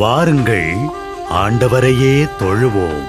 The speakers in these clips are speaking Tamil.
வாருங்கள், ஆண்டவரையே தொழுவோம்.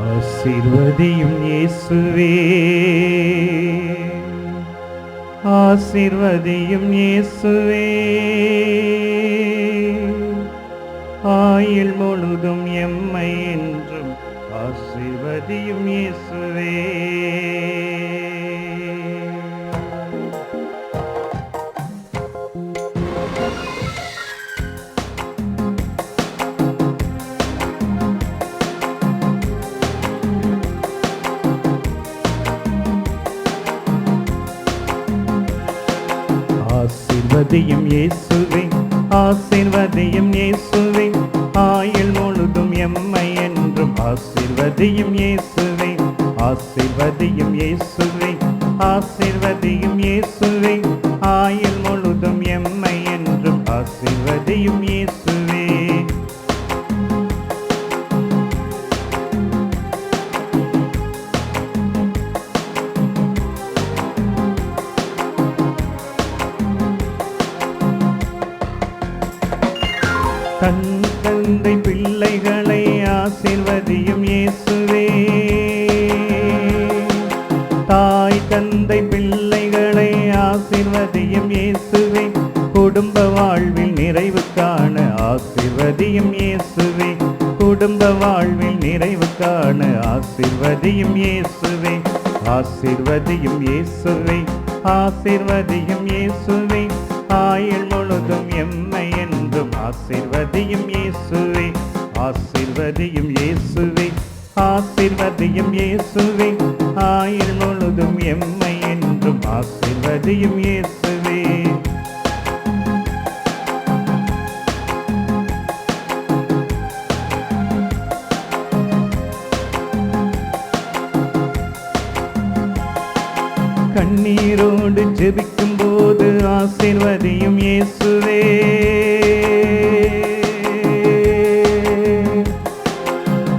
ஆசீர்வதியும் இயேசுவே, ஆசீர்வதியும் இயேசுவே, ஆயுள் முழுதும் எம்மை என்றும் ஆசீர்வதியும் இயேசுவே. ஆசீர்வதியும் இயேசுவே, ஆசீர்வதியும் இயேசுவே, ஆயுள் முழுதும் எம்மை என்றும் ஆசீர்வதியும் இயேசுவே. ஆசீர்வதியும் இயேசுவே, ஆசீர்வதியும் இயேசுவே, ஆயுள் முழுதும் எம்மை என்றும் ஆசீர்வதியும் இயேசுவே. தன் தந்தை பிள்ளைகளை ஆசீர்வதியும் இயேசுவே, தாய் தந்தை பிள்ளைகளை ஆசீர்வதியும் இயேசுவே, குடும்ப வாழ்வில் நிறைவு காண ஆசீர்வதியும் இயேசுவே, குடும்ப வாழ்வில் நிறைவு காண ஆசீர்வதியும் இயேசுவே. ஆசீர்வதியும் இயேசுவே, ஆசீர்வதியும் இயேசுவே, ஆயுள் முழுதும் எம்மை என்றும் ஆசீர்வதியும் இயேசுவே. ஆசீர்வதியும் இயேசுவே, ஆசீர்வதியும் இயேசுவே, ஆயுள் முழுதும் எம்மை என்றும் ஆசீர்வதியும் இயேசுவே. கண்ணீரோடு ஜெபிக்கும் போது ஆசீர்வதியும் இயேசுவே,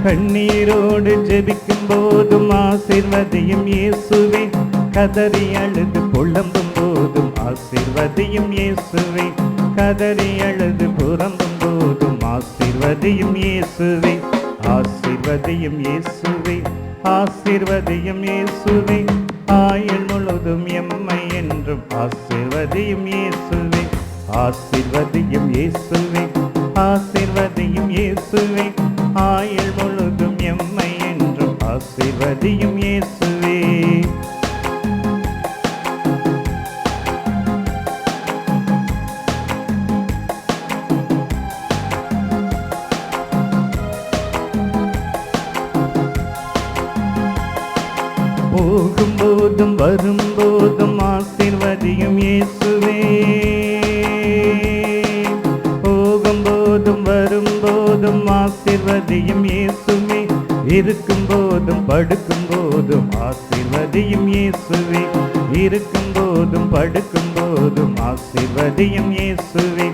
கண்ணீரோடு ஜெபிக்கும் போதும் ஆசீர்வதியும் இயேசுவே, கதறி அழுது புலம்பும் போதும் ஆசீர்வதியும் இயேசுவே, கதறி அழுது புலம்பும் போதும் ஆசீர்வதியும் இயேசுவே. ஆசீர்வதியும் இயேசுவே, ஆசீர்வதியும் இயேசுவே, ஆயுள் முழுதும் எம்மை என்றும் ஆசீர்வதியும் இயேசுவே. ஆசீர்வதியும் இயேசுவே, ஆசீர்வதியும் இயேசுவே, ஆயுள் முழுதும் எம்மை என்றும் ஆசீர்வதியும் இயேசுவே. போகும்போதும் வரும்போதும் ஆசீர்வதியும் இயேசுவே, போகும்போதும் வரும்போதும் ஆசீர்வதியும் இயேசுவே, இருக்கும் போதும் படுக்கும் போதும் ஆசீர்வதியும் இயேசுவே, இருக்கும் போதும் படுக்கும் போதும் ஆசீர்வதியும் இயேசுவே.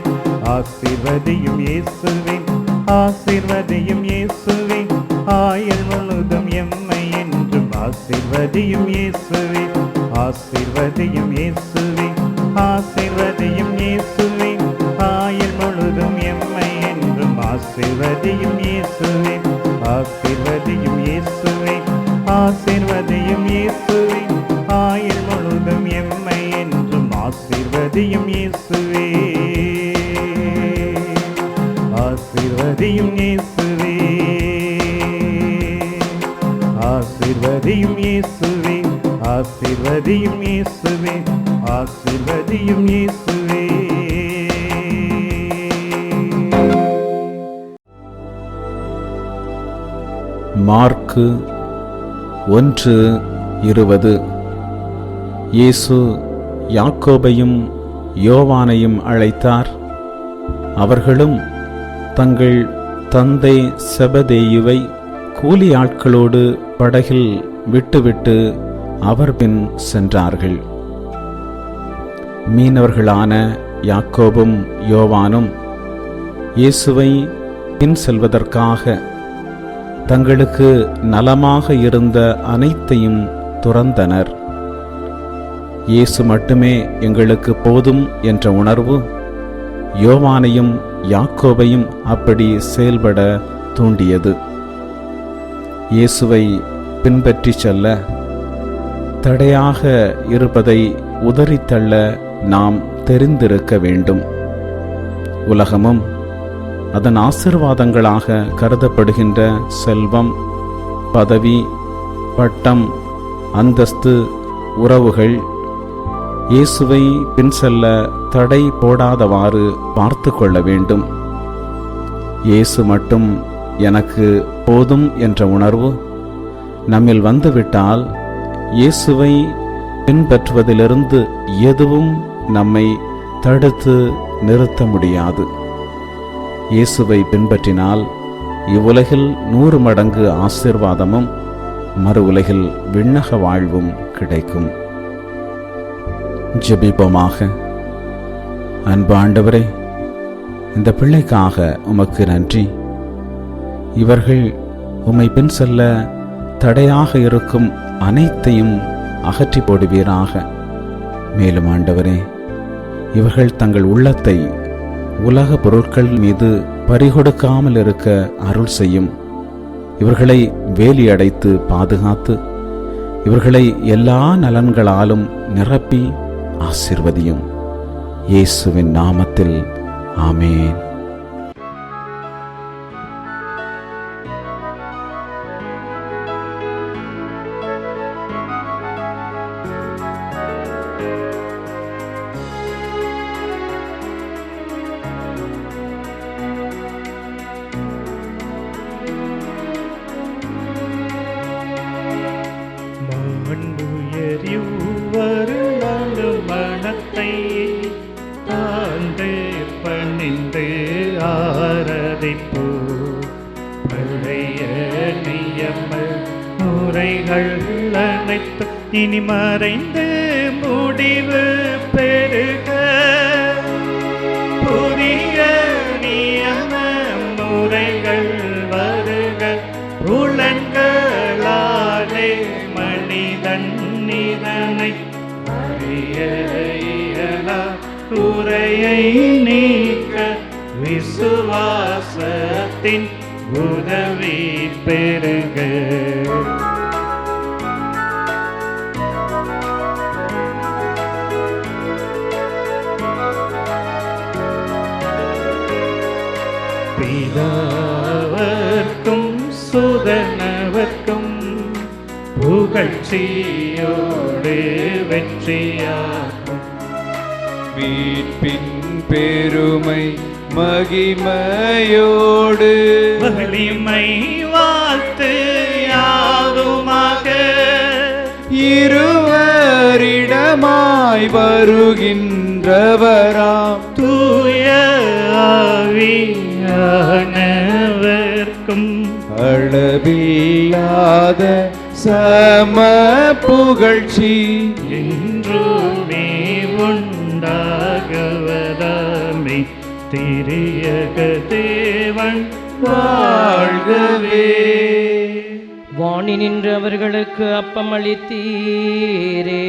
ஆசீர்வதியும் இயேசுவே, ஆசீர்வதியும் இயேசுவே, ஆயுள் முழுதும் எம்மை என்றும் ஆசீர்வதியும் இயேசுவே. ஆசீர்வதியும் இயேசுவே, ஆசீர்வதியும் இயேசுவே, ஆயுள் முழுதும் எம்மை என்றும் ஆசீர்வதியும் இயேசுவே. ஆசீர்வதியும் இயேசுவே, ஆசீர்வதியும் இயேசுவே, ஆயுள் முழுதும் எம்மை என்றும் ஆசீர்வதியும் இயேசுவே. ஆசீர்வதியும் இயேசுவே, ஆசீர்வதியும் இயேசுவே, ஆசீர்வதியும் இயேசுவே, ஆசீர்வதியும் இயேசுவே. மார்க்கு 1:20. இயேசு யாக்கோபையும் யோவானையும் அழைத்தார். அவர்களும் தங்கள் தந்தை செபதேயுவை கூலி ஆட்களோடு படகில் விட்டுவிட்டு அவர் பின் சென்றார்கள். மீனவர்களான யாக்கோபும் யோவானும் இயேசுவை பின் செல்வதற்காக தங்களுக்கு நலமாக இருந்த அனைத்தையும் துறந்தனர். இயேசு மட்டுமே எங்களுக்கு போதும் என்ற உணர்வு யோவானையும் யாக்கோபையும் அப்படி செயல்பட தூண்டியது. இயேசுவை பின்பற்றி செல்ல தடையாக இருப்பதை உதறித்தள்ள நாம் தெரிந்திருக்க வேண்டும். உலகமும் அதன் ஆசீர்வாதங்களாக கருதப்படுகின்ற செல்வம், பதவி, பட்டம், அந்தஸ்து, உறவுகள் இயேசுவை பின் செல்ல தடை போடாதவாறு பார்த்து கொள்ள வேண்டும். இயேசு மட்டும் எனக்கு போதும் என்ற உணர்வு நம்மில் வந்துவிட்டால் இயேசுவை பின்பற்றுவதிலிருந்து எதுவும் நம்மை தடுத்து நிறுத்த முடியாது. இயேசுவை பின்பற்றினால் இவ்வுலகில் 100 மடங்கு ஆசீர்வாதமும் மறு உலகில் விண்ணக வாழ்வும் கிடைக்கும். ஜெபிப்போமாக. அன்பு ஆண்டவரே, இந்த பிள்ளைக்காக உமக்கு நன்றி. இவர்கள் உம்மை பின் செல்ல தடையாக இருக்கும் அனைத்தையும் அகற்றி போடுவீராக. மேலும் ஆண்டவரே, இவர்கள் தங்கள் உள்ளத்தை உலக பொருட்கள் மீது பறிகொடுக்காமல் இருக்க அருள் செய்யும். இவர்களை வேலி அடைத்து பாதுகாத்து இவர்களை எல்லா நலன்களாலும் நிரப்பி ஆசீர்வதியும். இயேசுவின் நாமத்தில் ஆமேன். மனத்தை தாழ்ந்து பணிந்து ஆராதிப்போ. பழைய நியம முறைகள் அனைத்து இனி மறைந்து முடிவு பெருக. புதிய நியம முறைகள் வருக. புலன்களாலே மனிதன் இதனை குறையை நீக்க விசுவாசத்தின் உதவி பெருக. பிதாவர்க்கும் சுதனவர்க்கும் புகழ்ச்சியோடு வெற்றியாகும். மீட்பின் பெருமை மகிமையோடு வலிமை வாழ்த்து யாதுமாக. இருவரிடமாய் வருகின்றவராம் தூய ஆவியானவர்க்கும் அளவில்லாத சம புகழ்ச்சி என்றுமே உண்டாகுவதாமே. திரியக தேவன் வாழ்கவே. வாணி நின்று அவர்களுக்கு அப்பம் அளித்தீரே.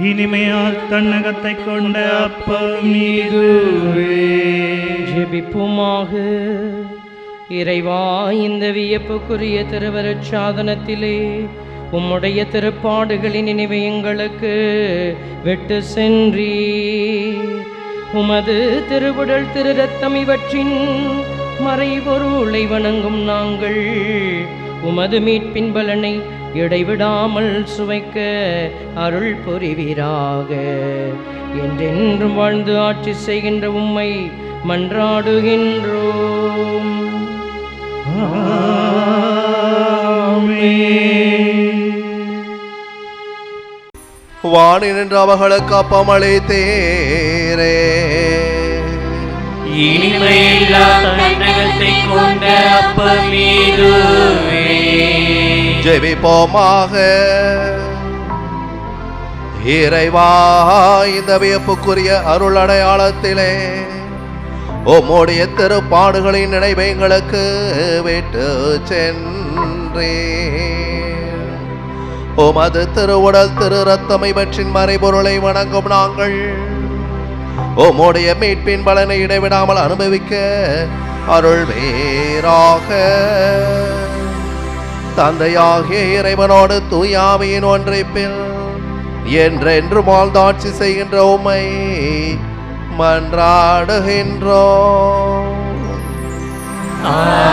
இனிமையால் தன்னகத்தை கொண்ட அப்பம் இதுவே. ஜெபிப்புமாக. இறைவா, இந்த வியப்புக்குரிய திருவருட் சாதனத்திலே உம்முடைய திருப்பாடுகளின் நினைவை எங்களுக்கு விட்டு சென்றீர். உமது திருவுடல் திரு ரத்தம் இவற்றின் மறைபொருளை வணங்கும் நாங்கள் உமது மீட்பின் பலனை இடைவிடாமல் சுவைக்க அருள் புரிவீராக. என்றென்றும் வாழ்ந்து ஆட்சி செய்கின்ற உம்மை மன்றாடுகின்றோம். வாணி நின்று அவர்களுக்கு அப்பமளித்தீரே. இனிமையில்லா தன்னகத்தை கொண்ட அப்பமீதுவே. ஜெபிப்போமாக. இறைவா, இந்த வியப்புக்குரிய அருள் அடையாளத்திலே உம்முடைய திருப்பாடுகளின் நினைவை எங்களுக்கு விட்டு சென்றே. உமது திருவுடல் திரு ரத்தம் இவற்றின் மறைபொருளை வணங்கும் நாங்கள் உம்முடைய மீட்பின் பலனை இடைவிடாமல் அனுபவிக்க அருள் வேறாக. தந்தையாகிய இறைவனோடு தூயாவியின் ஒன்றிப்பில் என்றென்று வாழ்ந்தாட்சி செய்கின்ற உம்மை மன்றாடுகின்றோம். அவர்